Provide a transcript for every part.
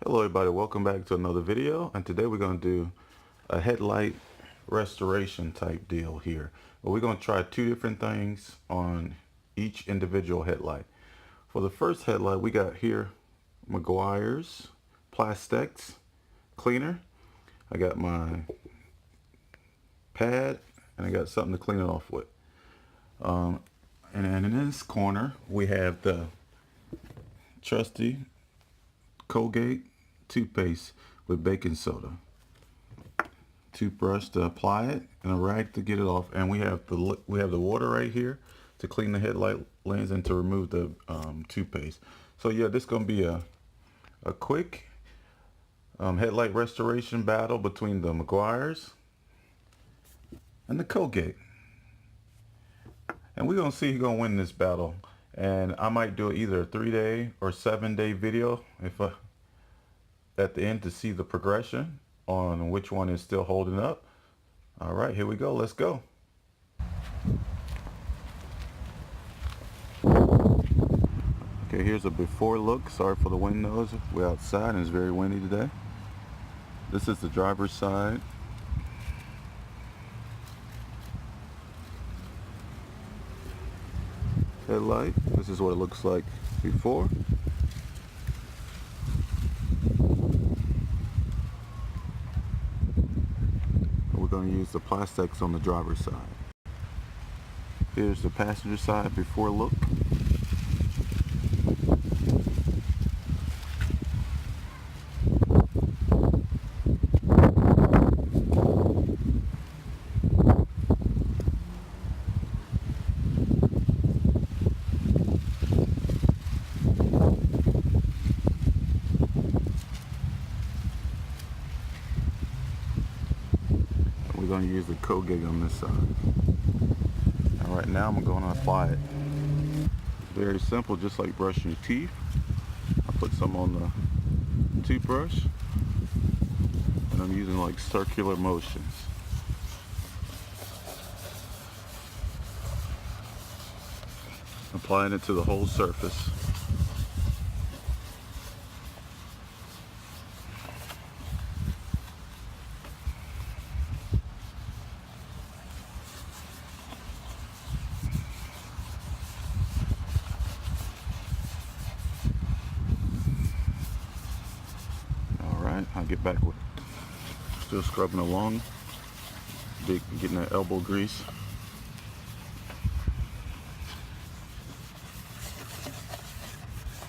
Hello everybody, welcome back to another video, and today we're going to do a headlight restoration type deal here. But we're going to try two different things on each individual headlight. For the first headlight, we got here Meguiar's PlastX cleaner. I got my pad and I got something to clean it off with. And then in this corner we have the trusty Colgate Toothpaste with baking soda, toothbrush to apply it, and a rag to get it off. And we have the water right here to clean the headlight lens and to remove the toothpaste. So yeah, this is gonna be a quick headlight restoration battle between the Meguiar's and the Colgate, and we're gonna see who's gonna win this battle. And I might do either a 3-day or 7-day video if at the end to see the progression on which one is still holding up. All right, here we go. Let's go. Okay, here's a before look. Sorry for the wind noise. We're outside and it's very windy today. This is the driver's side. Headlight. This is what it looks like before. We're going to use the PlastX on the driver's side. Here's the passenger side before look. We're going to use the Colgate on this side. And right now I'm going to apply it. Very simple, just like brushing your teeth. I put some on the toothbrush and I'm using like circular motions. Applying it to the whole surface. I'll get back with it. Still scrubbing along, getting that elbow grease.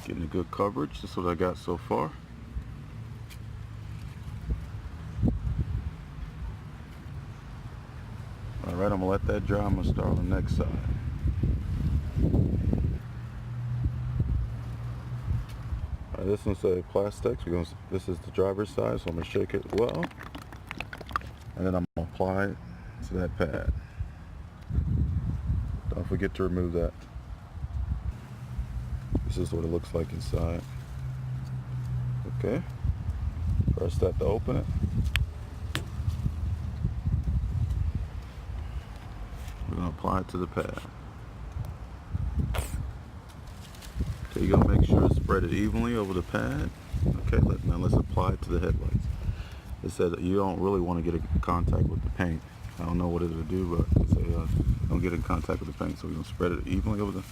Getting a good coverage. That's what I got so far. Alright, I'm gonna let that dry. I'm gonna start on the next side. This one's a PlastX. This is the driver's side, so I'm going to shake it well. And then I'm going to apply it to that pad. Don't forget to remove that. This is what it looks like inside. Okay. Press that to open it. We're going to apply it to the pad. Okay, you're going to make sure to spread it evenly over the pad. Okay, now let's apply it to the headlights. It said that you don't really want to get in contact with the paint. I don't know what it'll do, but it says don't get in contact with the paint. So we're going to spread it evenly over the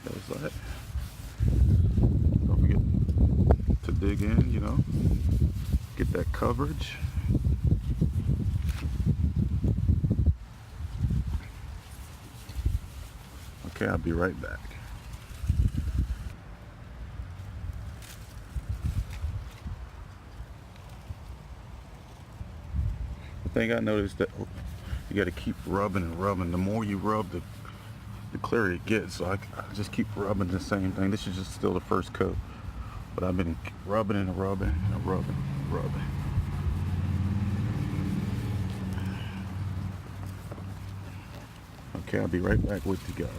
headlight. Don't forget to dig in, you know, get that coverage. Okay, I'll be right back. The thing I noticed that you got to keep rubbing and rubbing. The more you rub, the clearer it gets. So I just keep rubbing the same thing. This is just still the first coat, but I've been rubbing and rubbing and rubbing and rubbing. Okay, I'll be right back with you guys.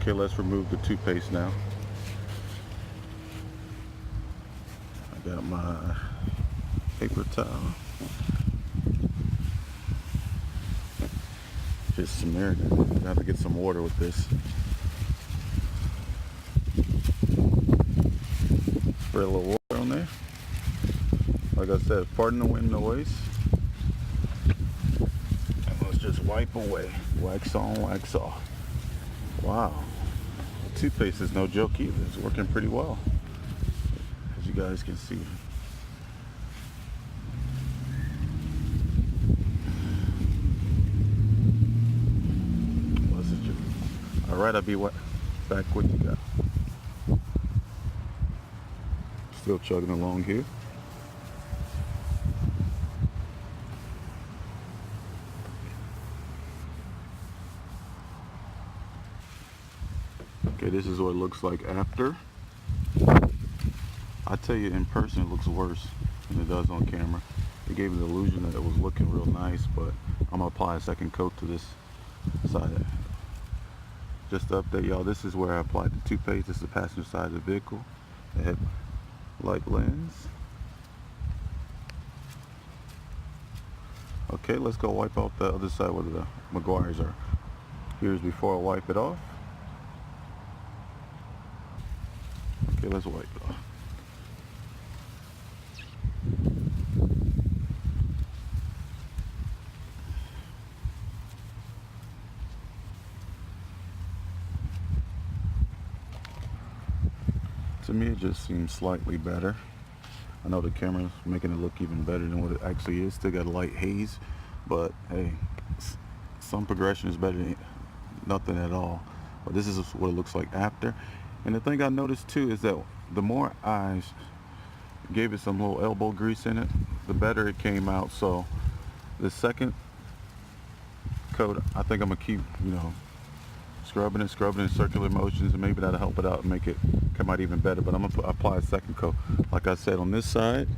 Okay, let's remove the toothpaste now. I got my paper towel. Just smeared it. I have to get some water with this. Spray a little water on there. Like I said, pardon the wind noise. And let's just wipe away. Wax on, wax off. Wow. Toothpaste is no joke either. It's working pretty well, as you guys can see. Alright, I'll be back with you guys. Still chugging along here. Okay, this is what it looks like after. I tell you, in person it looks worse than it does on camera. It gave me the illusion that it was looking real nice, but I'm gonna apply a second coat to this side. Just to update y'all, this is where I applied the toothpaste. This is the passenger side of the vehicle. The headlight lens. Okay, let's go wipe out the other side where the Meguiars are. Here's before I wipe it off. Okay, let's wipe it off. To me, it just seems slightly better. I know the camera's making it look even better than what it actually is. Still got a light haze, but hey, some progression is better than nothing at all. But this is what it looks like after. And the thing I noticed too is that the more I gave it some little elbow grease in it, the better it came out. So the second coat, I think I'm gonna keep, scrubbing in circular motions, and maybe that'll help it out and make it come out even better. But I'm gonna apply a second coat. Like I said, on this side,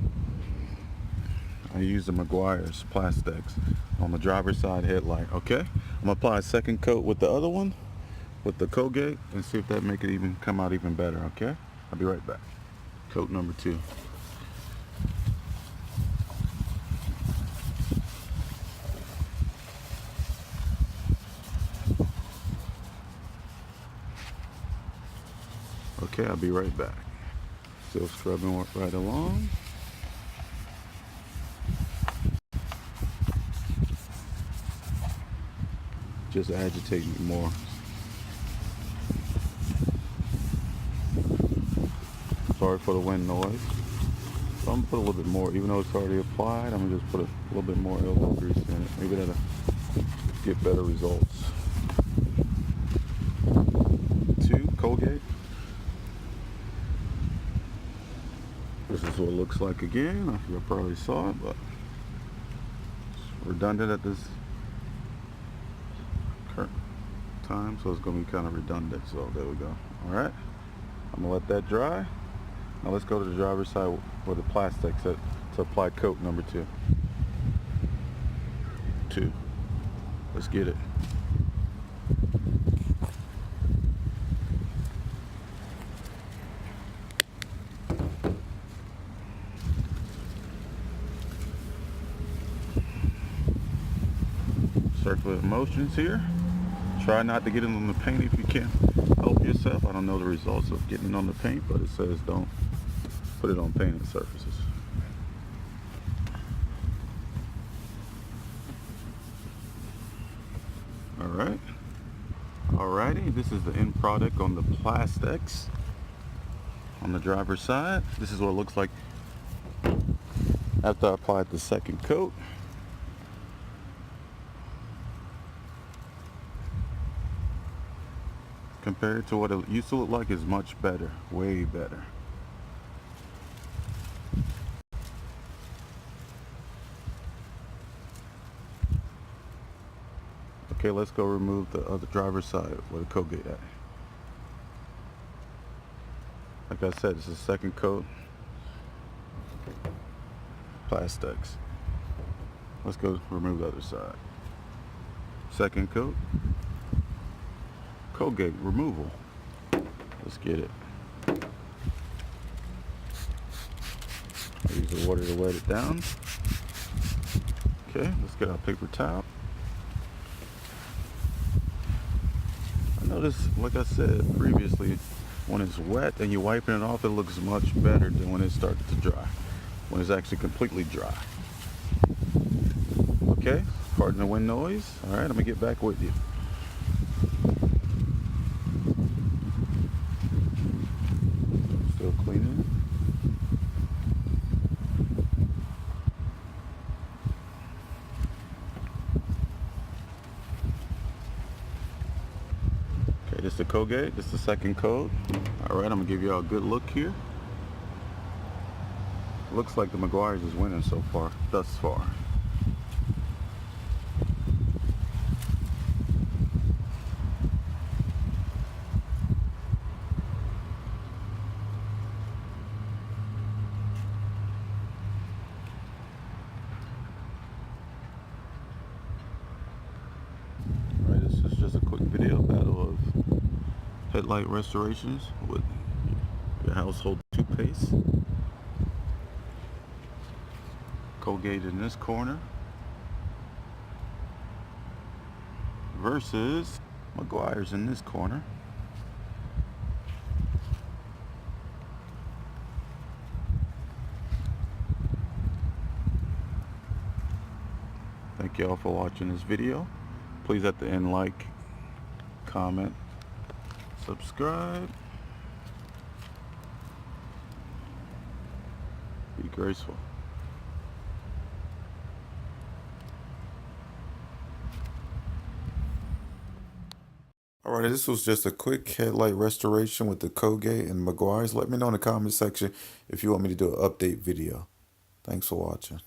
I use the Meguiar's PlastX on the driver's side headlight. Okay, I'm gonna apply a second coat with the other one, with the Colgate, and see if that make it even come out even better. Okay, I'll be right back. Coat number 2. Okay, I'll be right back. Still scrubbing right along. Just agitating it more. Sorry for the wind noise. So I'm gonna put a little bit more, even though it's already applied, I'm gonna just put a little bit more elbow grease in it. Maybe that'll get better results. 2, Colgate. This is what it looks like again. You probably saw it, but it's redundant at this current time, so it's going to be kind of redundant. So there we go. All right, I'm gonna let that dry. Now let's go to the driver's side where the PlastX set to apply coat number 2. Let's get it. Circular motions here. Try not to get it on the paint if you can help yourself. I don't know the results of getting it on the paint, but it says don't put it on painted surfaces. Alrighty, this is the end product on the PlastX on the driver's side. This is what it looks like after I applied the second coat. Compared to what it used to look like, is much better, way better. Okay, let's go remove the other driver's side where the Colgate at. Like I said, it's the second coat, PlastX. Let's go remove the other side. Second coat, Colgate removal. Let's get it. I use the water to wet it down. Okay, let's get our paper towel. I noticed, like I said previously, when it's wet and you're wiping it off, it looks much better than when it starts to dry, when it's actually completely dry. Okay, pardon the wind noise. All right, I'm gonna get back with you. Still cleaning. Okay, this is the Colgate. This is the second coat. All right, I'm gonna give y'all a good look here. Looks like the Meguiar's is winning so far, thus far. All right, this is just a quick video battle of headlight restorations with your household toothpaste. Colgate in this corner versus Meguiar's in this corner. Thank y'all for watching this video. Please at the end like, comment, subscribe. Be graceful. Alright, this was just a quick headlight restoration with the Colgate and Meguiar's. Let me know in the comment section if you want me to do an update video. Thanks for watching.